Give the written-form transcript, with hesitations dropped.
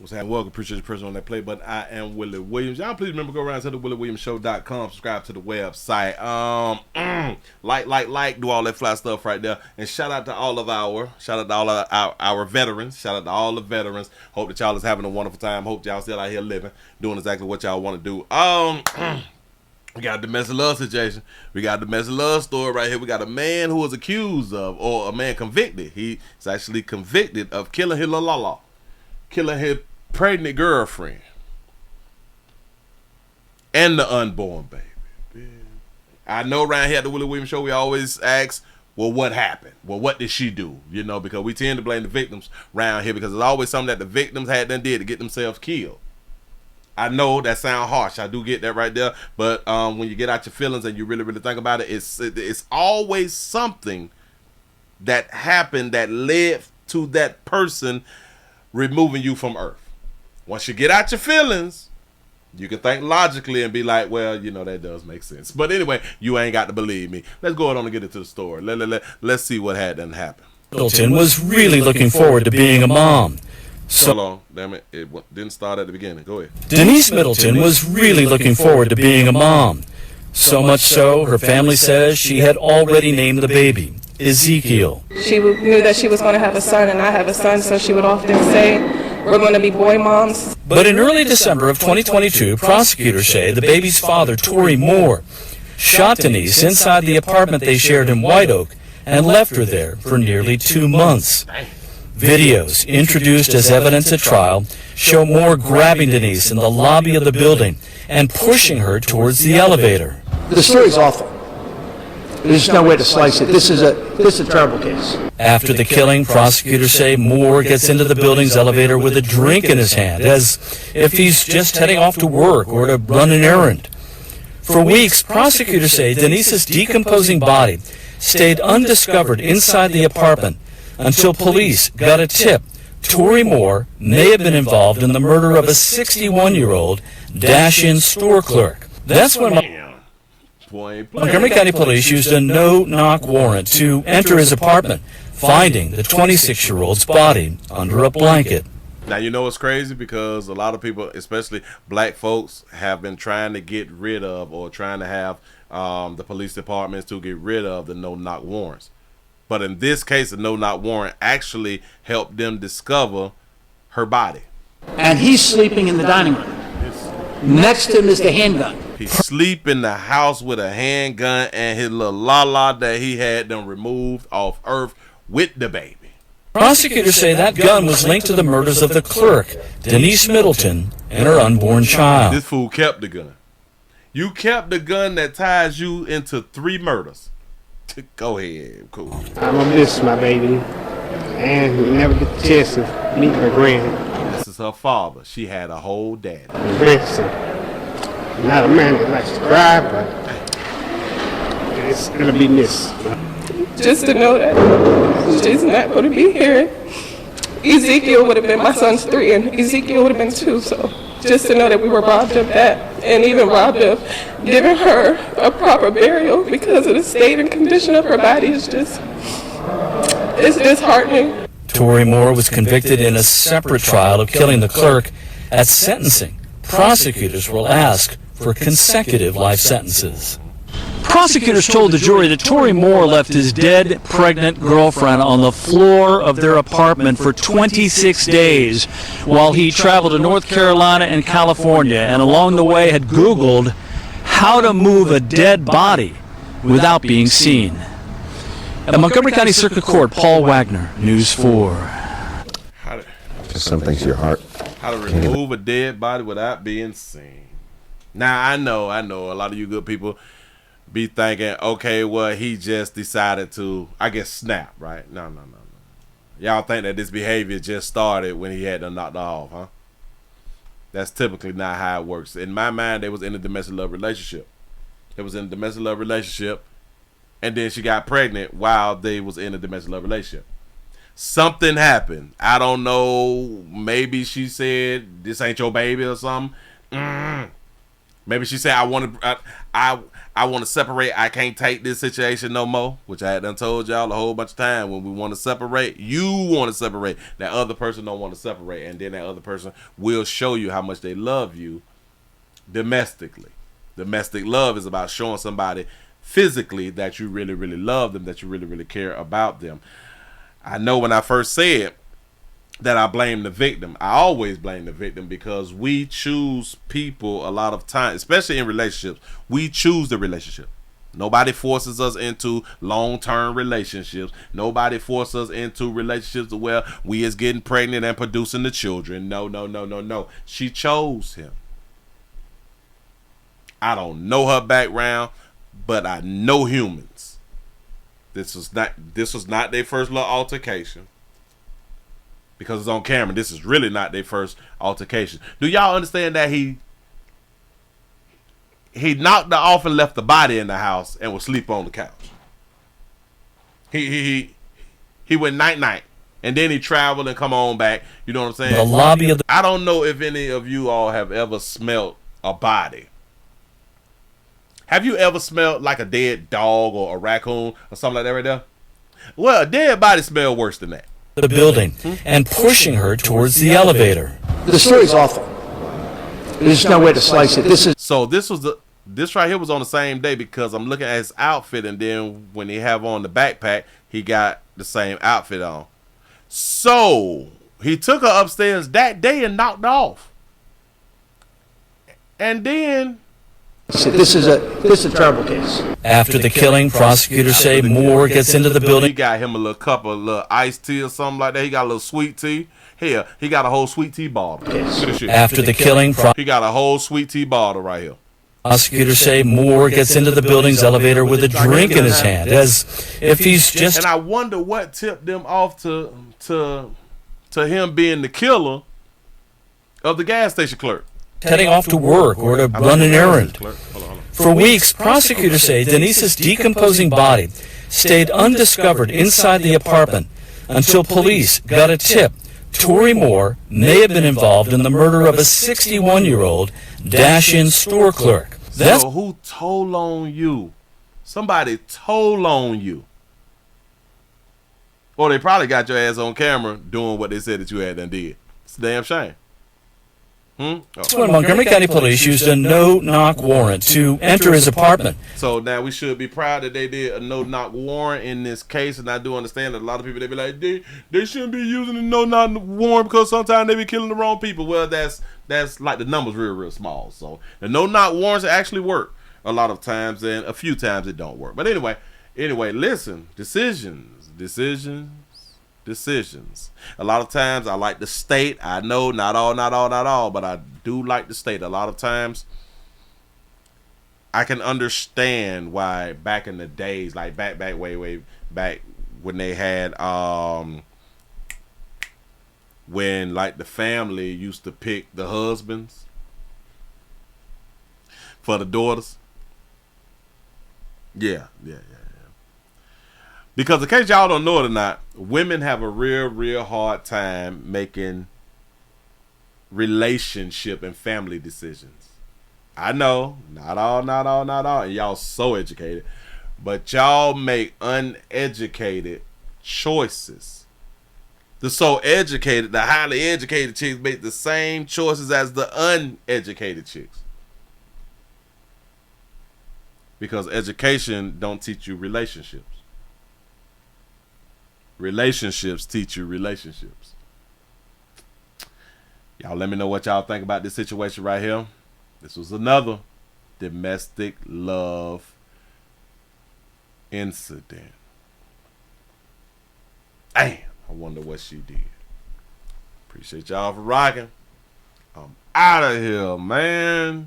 What's happening? Welcome. Appreciate your person on that play button. I am Willie Williams. Y'all please remember, go around to the WillieWilliamsShow.com. Subscribe to the website. Like, do all that fly stuff right there. And shout out to all our veterans. Shout out to all the veterans. Hope that y'all is having a wonderful time. Hope y'all still out here living, doing exactly what y'all want to do. We got a domestic love situation. We got a domestic love story right here. We got a man who was accused of, or a man convicted. He's actually convicted of killing his pregnant girlfriend and the unborn baby. Yeah. I know around here at the Willie Williams Show, we always ask, well, what happened? Well, what did she do? You know, because we tend to blame the victims around here because it's always something that the victims had done did to get themselves killed. I know that sounds harsh. I do get that right there. But when you get out your feelings and you really, really think about it, it's always something that happened that led to that person removing you from earth. Once you get out your feelings, you can think logically and be like, well, you know, that does make sense. But anyway, you ain't got to believe me. Let's go on and get into the story. Let's see what had done happen. Middleton was really looking forward to being a mom. So long, damn it. It didn't start at the beginning. Go ahead. Denise Middleton was really looking forward to being a mom. So much so, her family says she had already named the baby Ezekiel. She knew that she was going to have a son, and I have a son, so she would often say, we're going to be boy moms. But in early December of 2022, prosecutors say the baby's father, Tory Moore, shot Denise inside the apartment they shared in White Oak and left her there for nearly 2 months. Videos introduced as evidence at trial show Moore grabbing Denise in the lobby of the building and pushing her towards the elevator. The story's awful. There's no way to slice it. This is a terrible case. After the killing, prosecutors say Moore gets into the building's elevator with a drink in his hand, as if he's just heading off to work or to run an errand. For weeks, prosecutors say Denise's decomposing body stayed undiscovered inside the apartment until police got a tip Tory Moore may have been involved in the murder of a 61-year-old dash-in store clerk. That's when Montgomery County Police used a no-knock warrant to enter his apartment, finding the 26-year-old's body under a blanket. Now, you know it's crazy because a lot of people, especially black folks, have been trying to get rid of or trying to have the police departments to get rid of the no-knock warrants. But in this case, the no-knock warrant actually helped them discover her body. And he's sleeping in the dining room. Next to him is the handgun. He sleep in the house with a handgun and his little la-la that he had them removed off earth with the baby. Prosecutors say that gun was linked to the murders of the clerk, Denise Middleton, and her unborn child. This fool kept the gun. You kept the gun that ties you into 3 murders. Go ahead, cool. I'm gonna miss my baby and never get the chance to meet her grand. This is her father. She had a whole daddy. Grandson. Not a man that likes to cry, but it'll be missed. Just to know that she's not going to be here. Ezekiel would have been, my son's 3, and Ezekiel would have been 2, so just to know that we were robbed of that, and even robbed of giving her a proper burial because of the state and condition of her body is just, it's disheartening. Tory Moore was convicted in a separate trial of killing the clerk. At sentencing, prosecutors will ask for consecutive life sentences. Prosecutors told the jury that Tory Moore left his dead, pregnant girlfriend on the floor of their apartment for 26 days while he traveled to North Carolina and California, and along the way had Googled how to move a dead body without being seen. At Montgomery County Circuit Court, Paul Wagner, News 4. Just some things to your heart. How to remove a dead body without being seen. Now, I know a lot of you good people be thinking, okay, well, he just decided to, I guess, snap, right? No. Y'all think that this behavior just started when he had them knocked off, huh? That's typically not how it works. In my mind, they was in a domestic love relationship. They was in a domestic love relationship, and then she got pregnant while they was in a domestic love relationship. Something happened. I don't know. Maybe she said, this ain't your baby or something. Maybe she said, I want to separate. I can't take this situation no more, which I had done told y'all a whole bunch of time. When we want to separate, you want to separate. That other person don't want to separate, and then that other person will show you how much they love you domestically. Domestic love is about showing somebody physically that you really, really love them, that you really, really care about them. I know when I first said that I blame the victim, I always blame the victim because we choose people a lot of times, especially in relationships. We choose the relationship. Nobody forces us into long-term relationships. Nobody forces us into relationships where we is getting pregnant and producing the children. No. She chose him. I don't know her background, but I know humans. This was not their first little altercation. Because it's on camera, this is really not their first altercation. Do y'all understand that he knocked her off and left the body in the house and would sleep on the couch? He went night, and then he traveled and come on back. You know what I'm saying? The lobby of the I don't know if any of you all have ever smelled a body. Have you ever smelled like a dead dog or a raccoon or something like that right there? Well, a dead body smells worse than that. building and pushing her towards the elevator. The story's awful. There's no way to slice it. This right here was on the same day because I'm looking at his outfit, and then when he have on the backpack, he got the same outfit on. So he took her upstairs that day and knocked her off. And then This is a terrible case. After the killing, prosecutors say Moore gets into the he building. got him a little cup of little iced tea or something like that. He got a little sweet tea. Here, he got a whole sweet tea bottle. Look at this shit. After the killing, He got a whole sweet tea bottle right here. prosecutors say Moore gets into the building's elevator with a drink in his hand, as if he's just And I wonder what tipped them off to him being the killer of the gas station clerk. heading off to work or to run an errand. For weeks, prosecutors say Denise's decomposing body stayed undiscovered inside the apartment until police got a tip Tori Moore may have been involved in the murder of a 61-year-old dash-in store clerk. That's So who told on you? Somebody told on you. Or they probably got your ass on camera doing what they said that you had done did. It's a damn shame. when Montgomery County Police used a no-knock warrant to enter his apartment. So now we should be proud that they did a no-knock warrant in this case, and I do understand that a lot of people, they be like, they shouldn't be using a no-knock warrant because sometimes they be killing the wrong people. Well, that's like the numbers real small. So the no-knock warrants actually work a lot of times, and a few times it don't work. But anyway, listen, decisions. A lot of times I like to state, I know not all, but I do like to state a lot of times I can understand why back in the days, like way back when they had when like the family used to pick the husbands for the daughters. Yeah. Because in case y'all don't know it or not, women have a real hard time making relationship and family decisions. I know, not all, and y'all so educated, but y'all make uneducated choices. The so educated, the highly educated chicks make the same choices as the uneducated chicks. Because education don't teach you relationships. Relationships teach you relationships. Y'all let me know what y'all think about this situation right here. This was another domestic love incident. Damn, I wonder what she did. Appreciate y'all for rocking. I'm out of here, man.